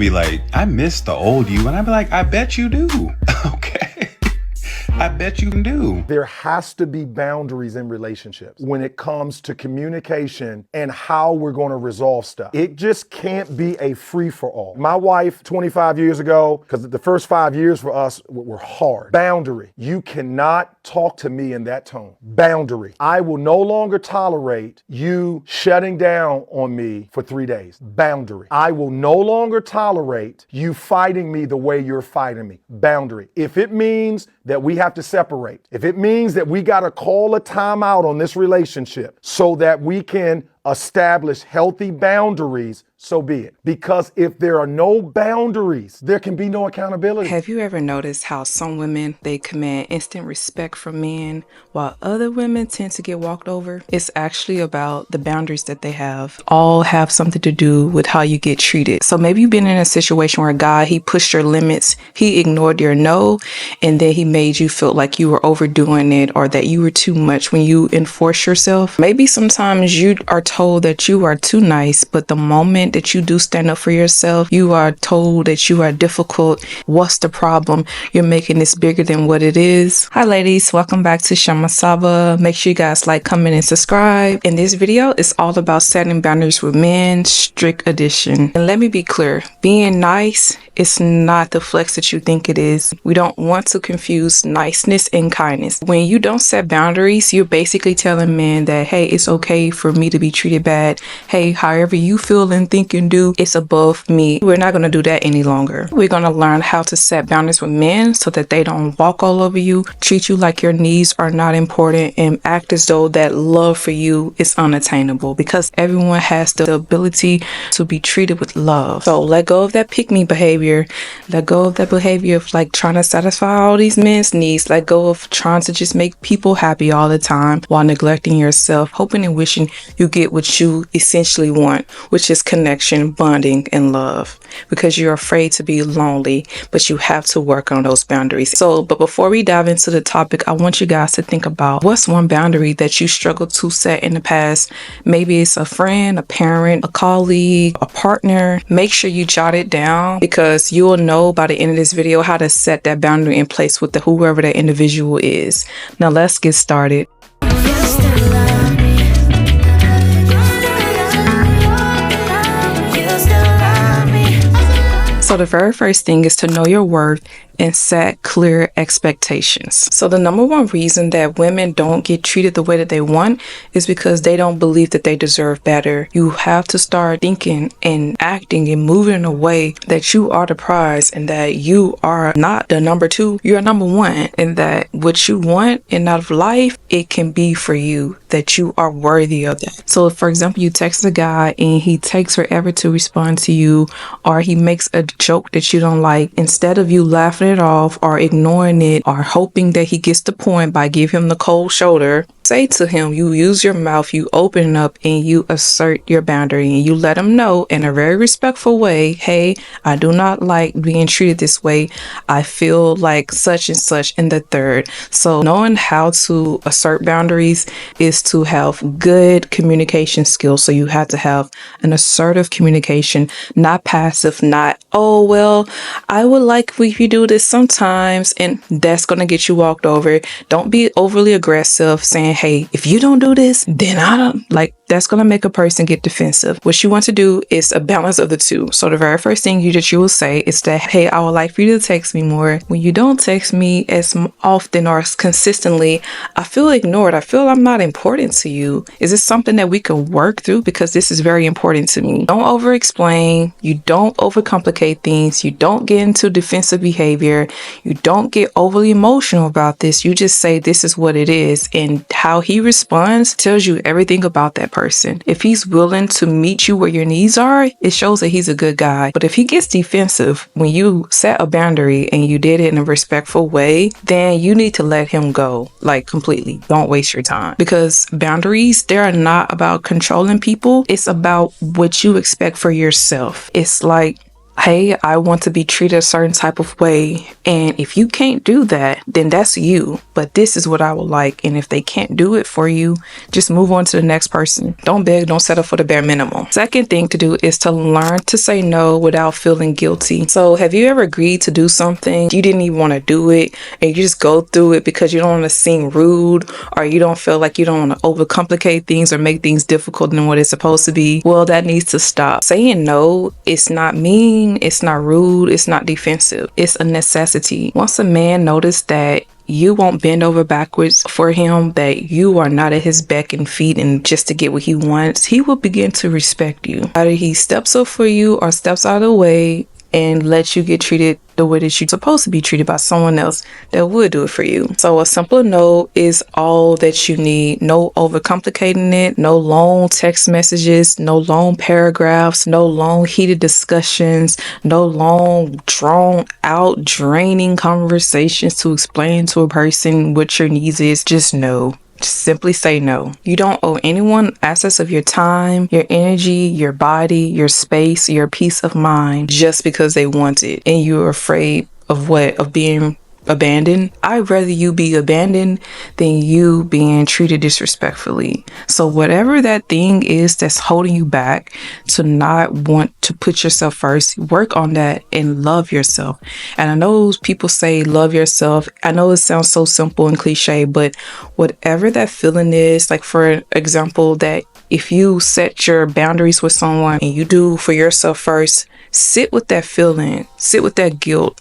be like, I miss the old you. And I'd be like, I bet you do. Okay. I bet you can do. There has to be boundaries in relationships when it comes to communication and how we're going to resolve stuff. It just can't be a free-for-all. My wife 25 years ago, because the first 5 years for us were hard. Boundary. You cannot talk to me in that tone. Boundary. I will no longer tolerate you shutting down on me for 3 days. Boundary. I will no longer tolerate you fighting me the way you're fighting me. Boundary. If it means that we have to separate, if it means that we got to call a timeout on this relationship so that we can establish healthy boundaries, so be it. Because if there are no boundaries, there can be no accountability. Have you ever noticed how some women, they command instant respect from men, while other women tend to get walked over? It's actually about the boundaries that they have. All have something to do with how you get treated. So maybe you've been in a situation where a guy, he pushed your limits, he ignored your no, and then he made you feel like you were overdoing it or that you were too much when you enforce yourself. Maybe sometimes you are told that you are too nice, but the moment that you do stand up for yourself, you are told that you are difficult. What's the problem? You're making this bigger than what it is. Hi ladies, welcome back to SHIMA SABA. Make sure you guys like, comment, and subscribe. In this video, it's all about setting boundaries with men, strict edition. And let me be clear, being nice is not the flex that you think it is. We don't want to confuse niceness and kindness. When you don't set boundaries, you're basically telling men that, hey, it's okay for me to be treated bad. Hey, however you feel and think and do, it's above me. We're not going to do that any longer. We're going to learn how to set boundaries with men so that they don't walk all over you, treat you like your needs are not important, and act as though that love for you is unattainable, because everyone has the ability to be treated with love. So let go of that pick me behavior. Let go of that behavior of like trying to satisfy all these men's needs. Let go of trying to just make people happy all the time while neglecting yourself, hoping and wishing you get what you essentially want, which is connection, bonding, and love, because you're afraid to be lonely, but you have to work on those boundaries. But before we dive into the topic, I want you guys to think about what's one boundary that you struggled to set in the past. Maybe it's a friend, a parent, a colleague, a partner. Make sure you jot it down, because you will know by the end of this video how to set that boundary in place with whoever that individual is. Now let's get started. So the very first thing is to know your worth and set clear expectations. So the number one reason that women don't get treated the way that they want is because they don't believe that they deserve better. You have to start thinking and acting and moving in a way that you are the prize, and that you are not the number two, you're number one, and that what you want in out of life, it can be for you, that you are worthy of that. So if, for example, you text a guy and he takes forever to respond to you, or he makes a joke that you don't like, instead of you laughing it off or ignoring it or hoping that he gets the point by giving him the cold shoulder, say to him, you use your mouth, you open up, and you assert your boundary, and you let him know in a very respectful way, hey, I do not like being treated this way. I feel like such and such in the third. So knowing how to assert boundaries is to have good communication skills. So you have to have an assertive communication, not passive, not, oh, well, I would like if you do this sometimes, and that's going to get you walked over. Don't be overly aggressive saying, hey, if you don't do this, then I don't like. That's going to make a person get defensive. What you want to do is a balance of the two. So the very first thing you will say is that, hey, I would like for you to text me more. When you don't text me as often or as consistently, I feel ignored. I feel I'm not important to you. Is this something that we can work through? Because this is very important to me. Don't over explain. You don't overcomplicate things. You don't get into defensive behavior. You don't get overly emotional about this. You just say this is what it is. And how he responds tells you everything about that person. If he's willing to meet you where your needs are, it shows that he's a good guy. But if he gets defensive when you set a boundary and you did it in a respectful way, then you need to let him go, like completely. Don't waste your time, because boundaries, they're not about controlling people. It's about what you expect for yourself. It's like hey, I want to be treated a certain type of way. And if you can't do that, then that's you. But this is what I would like. And if they can't do it for you, just move on to the next person. Don't beg, don't settle for the bare minimum. Second thing to do is to learn to say no without feeling guilty. So have you ever agreed to do something, you didn't even want to do it, and you just go through it because you don't want to seem rude, or you don't feel like you don't want to overcomplicate things or make things difficult than what it's supposed to be? Well, that needs to stop. Saying no, it's not mean, it's not rude, it's not defensive. It's a necessity. Once a man notices that you won't bend over backwards for him, that you are not at his beck and feet and just to get what he wants, he will begin to respect you. Either he steps up for you or steps out of the way and lets you get treated the way that you're supposed to be treated by someone else that would do it for you. So a simple no is all that you need. No overcomplicating it, no long text messages, no long paragraphs, no long heated discussions, no long drawn out draining conversations to explain to a person what your needs is. Just no. Just simply say no. You don't owe anyone access of your time, your energy, your body, your space, your peace of mind just because they want it and you're afraid of what? Of being abandoned. I'd rather you be abandoned than you being treated disrespectfully. So whatever that thing is that's holding you back to not want to put yourself first, work on that and love yourself. And I know people say love yourself. I know it sounds so simple and cliche, but whatever that feeling is, like for example, that if you set your boundaries with someone and you do for yourself first, sit with that feeling, sit with that guilt,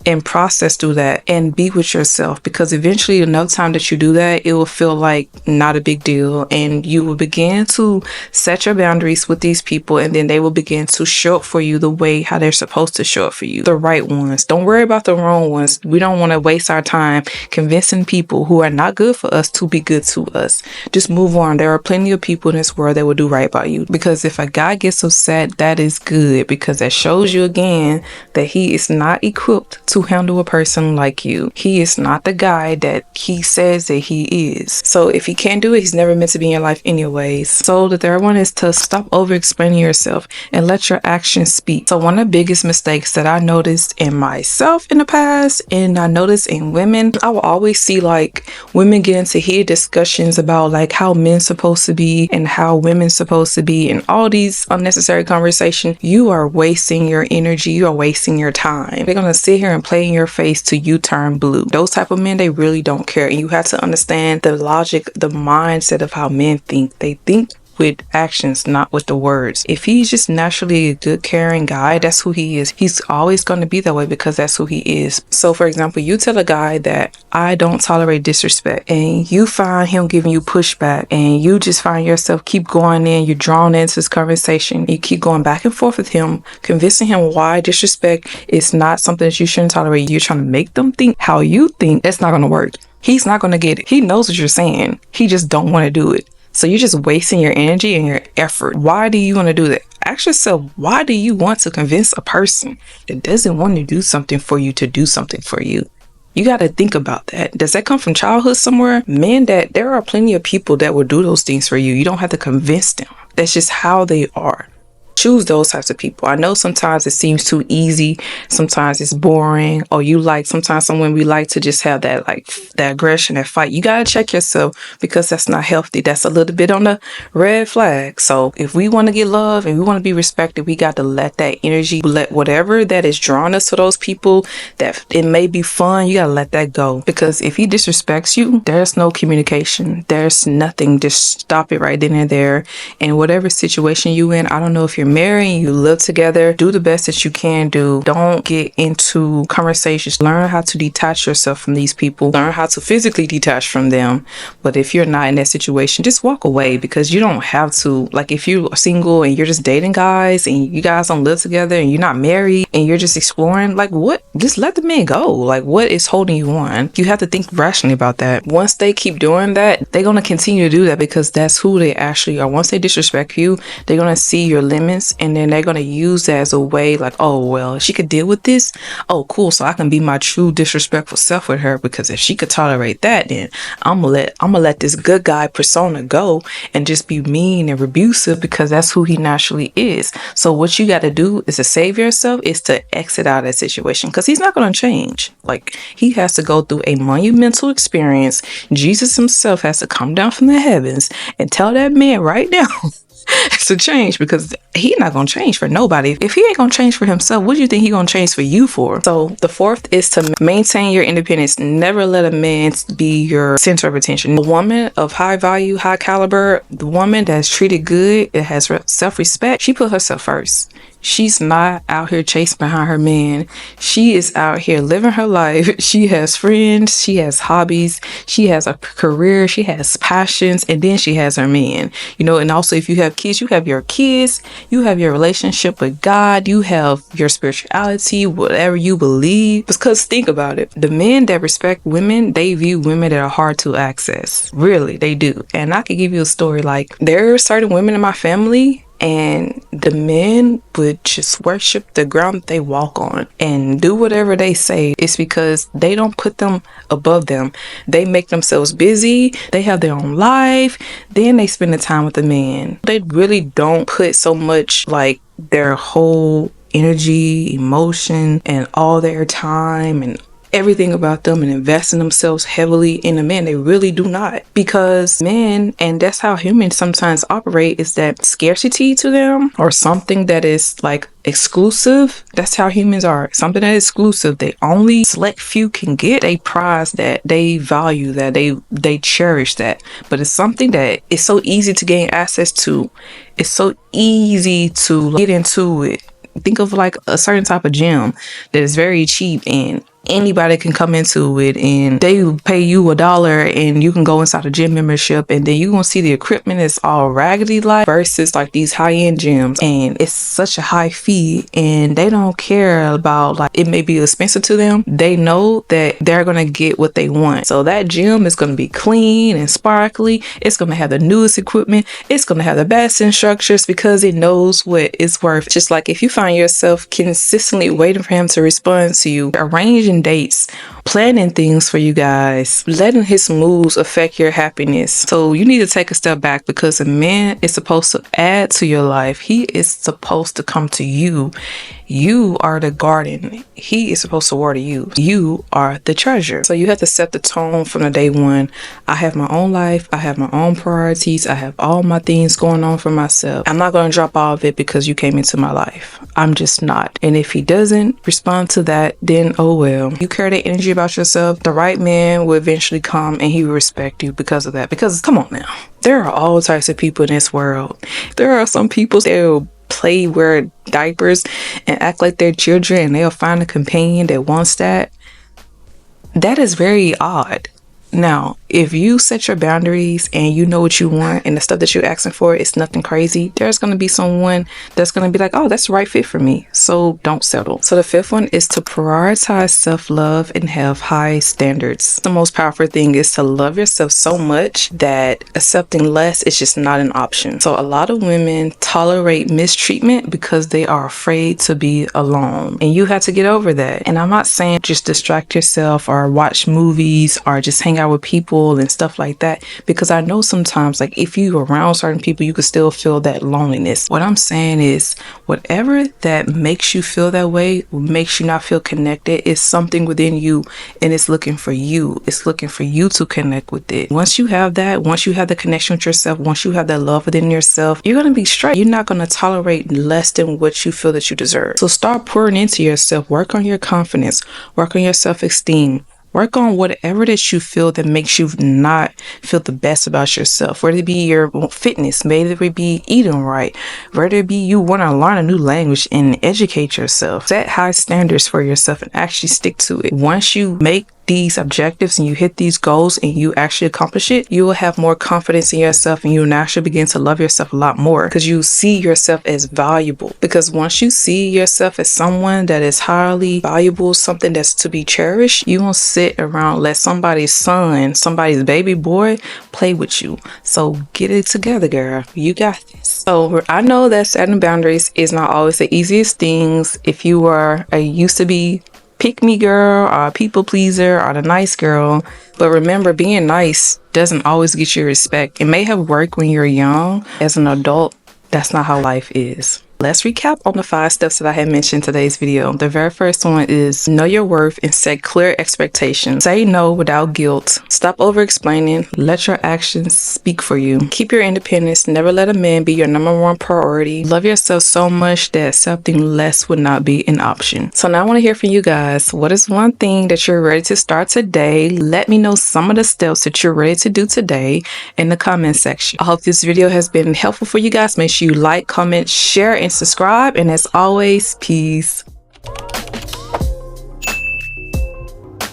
and process through that and be with yourself, because eventually enough time that you do that, it will feel like not a big deal, and you will begin to set your boundaries with these people, and then they will begin to show up for you the way how they're supposed to show up for you, the right ones. Don't worry about the wrong ones. We don't want to waste our time convincing people who are not good for us to be good to us. Just move on. There are plenty of people in this world that will do right by you, because if a guy gets upset, that is good, because that shows you again that he is not equipped to handle a person like you. He is not the guy that he says that he is. So if he can't do it, he's never meant to be in your life anyways. So the third one is to stop over explaining yourself and let your actions speak. So one of the biggest mistakes that I noticed in myself in the past, and I noticed in women, I will always see like women get into heated discussions about like how men's supposed to be and how women's supposed to be, and all these unnecessary conversations. You are wasting your energy. You are wasting your time. They're gonna sit here and play in your face till you turn blue. Those type of men, they really don't care. And you have to understand the logic, the mindset of how men think. They think with actions, not with the words. If he's just naturally a good, caring guy, that's who he is. He's always going to be that way because that's who he is. So for example, you tell a guy that I don't tolerate disrespect, and you find him giving you pushback, and you just find yourself keep going in, you're drawn into this conversation, you keep going back and forth with him, convincing him why disrespect is not something that you shouldn't tolerate. You're trying to make them think how you think. That's not going to work. He's not going to get it. He knows what you're saying. He just don't want to do it. So you're just wasting your energy and your effort. Why do you want to do that? Ask yourself, why do you want to convince a person that doesn't want to do something for you to do something for you? You got to think about that. Does that come from childhood somewhere? Man, that there are plenty of people that will do those things for you. You don't have to convince them. That's just how they are. Choose those types of people. I know sometimes it seems too easy. Sometimes it's boring. Or sometimes someone we like to just have that that aggression, that fight. You got to check yourself, because that's not healthy. That's a little bit on the red flag. So if we want to get love and we want to be respected, we got to let that energy, let whatever that is drawing us to those people, that it may be fun, you got to let that go. Because if he disrespects you, there's no communication. There's nothing. Just stop it right then and there. And whatever situation you in, I don't know if you're married, you live together, do the best that you can do. Don't get into conversations. Learn how to detach yourself from these people. Learn how to physically detach from them. But if you're not in that situation, just walk away, because you don't have to. Like if you're single and you're just dating guys and you guys don't live together and you're not married and you're just exploring, like what? Just let the man go. Like what is holding you on? You have to think rationally about that. Once they keep doing that, they're going to continue to do that, because that's who they actually are. Once they disrespect you, they're going to see your limits women's, and then they're going to use that as a way like, oh, well, she could deal with this. Oh, cool. So I can be my true disrespectful self with her, because if she could tolerate that, then I'm gonna let this good guy persona go and just be mean and abusive, because that's who he naturally is. So what you got to do is to save yourself is to exit out of that situation, because he's not going to change. Like, he has to go through a monumental experience. Jesus himself has to come down from the heavens and tell that man right now to change, because he not gonna change for nobody. If he ain't gonna change for himself, what do you think he gonna change for you for? So the fourth is to maintain your independence. Never let a man be your center of attention. A woman of high value, high caliber, the woman that's treated good, it has self-respect, she put herself first. She's not out here chasing behind her man. She is out here living her life. She has friends. She has hobbies. She has a career. She has passions. And then she has her man. You know, and also if you have kids, you have your kids. You have your relationship with God. You have your spirituality, whatever you believe. Because think about it. The men that respect women, they view women that are hard to access. Really, they do. And I could give you a story. Like, there are certain women in my family, and the men would just worship the ground that they walk on and do whatever they say. It's because they don't put them above them. They make themselves busy. They have their own life. Then they spend the time with the man. They really don't put so much like their whole energy, emotion, and all their time and everything about them and invest in themselves heavily in a man. They really do not, because men, and that's how humans sometimes operate, is that scarcity to them, or something that is like exclusive. That's how humans are. Something that is exclusive, they only select few can get. They prize that, they value that, they cherish that. But it's something that is so easy to gain access to. It's so easy to get into it. Think of like a certain type of gym that is very cheap, and anybody can come into it, and they will pay you $1 and you can go inside a gym membership, and then you're gonna see the equipment is all raggedy like, versus like these high-end gyms, and it's such a high fee, and they don't care about, like, it may be expensive to them. They know that they're gonna get what they want. So that gym is gonna be clean and sparkly. It's gonna have the newest equipment. It's gonna have the best instructors, because it knows what it's worth. Just like if you find yourself consistently waiting for him to respond to you, arranging dates, planning things for you guys, letting his moves affect your happiness. So you need to take a step back, because a man is supposed to add to your life. He is supposed to come to you. You are the garden. He is supposed to water you. You are the treasure. So you have to set the tone from the day one. I have my own life. I have my own priorities. I have all my things going on for myself. I'm not going to drop all of it because you came into my life. I'm just not. And if he doesn't respond to that, then oh well. You carry that energy about yourself, the right man will eventually come, and he will respect you because of that. Because come on now, there are all types of people in this world. There are some people that will wear diapers and act like they're children, and they'll find a companion that wants that. That is very odd. Now, if you set your boundaries and you know what you want, and the stuff that you're asking for is nothing crazy, there's going to be someone that's going to be like, oh, that's the right fit for me. So don't settle. So the fifth one is to prioritize self-love and have high standards. The most powerful thing is to love yourself so much that accepting less is just not an option. So a lot of women tolerate mistreatment because they are afraid to be alone. And you have to get over that. And I'm not saying just distract yourself or watch movies or just hang out with people and stuff like that, because I know sometimes, like, if you around certain people, you can still feel that loneliness. What I'm saying is, whatever that makes you feel that way, makes you not feel connected, is something within you, and it's looking for you. It's looking for you to connect with it. Once you have that, once you have the connection with yourself, once you have that love within yourself, you're going to be straight. You're not going to tolerate less than what you feel that you deserve. So start pouring into yourself. Work on your confidence. Work on your self-esteem. Work on whatever that you feel that makes you not feel the best about yourself. Whether it be your fitness, whether it be eating right, whether it be you want to learn a new language and educate yourself. Set high standards for yourself and actually stick to it. Once you make these objectives and you hit these goals and you actually accomplish it, you will have more confidence in yourself and you will naturally begin to love yourself a lot more because you see yourself as valuable. Because once you see yourself as someone that is highly valuable, something that's to be cherished, you won't sit around let somebody's son, somebody's baby boy play with you. So get it together, girl. You got this. So I know that setting boundaries is not always the easiest things. If you are a used to be pick me girl or a people pleaser or the nice girl, but remember, being nice doesn't always get you respect. It may have worked when you're young. As an adult, that's not how life is. Let's recap on the 5 steps that I had mentioned in today's video. The very first one is know your worth and set clear expectations. Say no without guilt. Stop over explaining. Let your actions speak for you. Keep your independence. Never let a man be your #1 priority. Love yourself so much that accepting less would not be an option. So now I want to hear from you guys. What is one thing that you're ready to start today? Let me know some of the steps that you're ready to do today in the comment section. I hope this video has been helpful for you guys. Make sure you like, comment, share, and subscribe. And as always, peace.